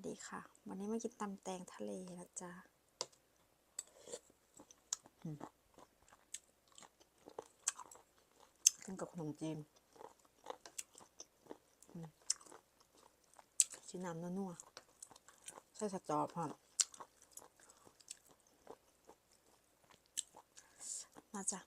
ดีค่ะวันนี้มากินตำแตงทะเลนะจ๊ะกินกับขนมจีนชิ้นน้ำนัวๆใส่สตอพร้อมมาจ้ะ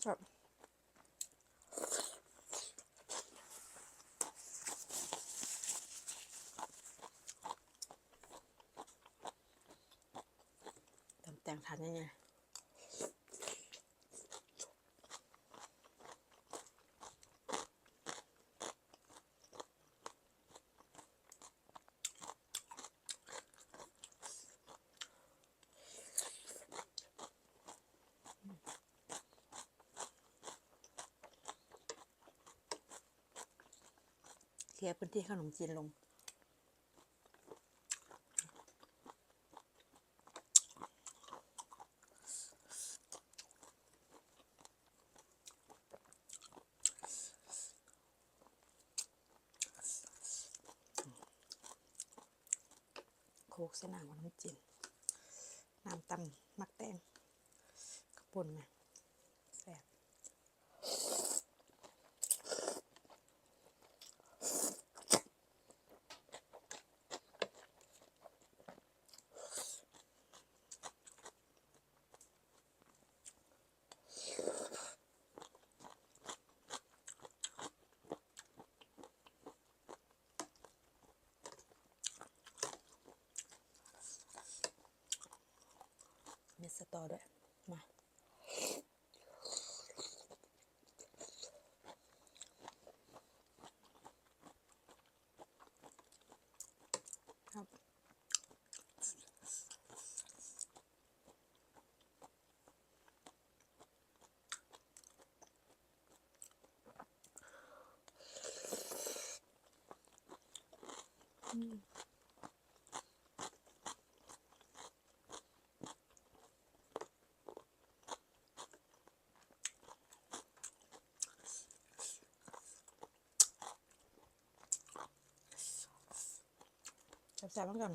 ครับตำแตงทานยังไงเคลียร์พื้นที่ขนมจีนลงโคกเส้นหนาขนมจีนน้ำตำมักแตงกระปุ่นนะแซ่บมีสตอด้วยมาครับแซ่บๆเหมือนกัน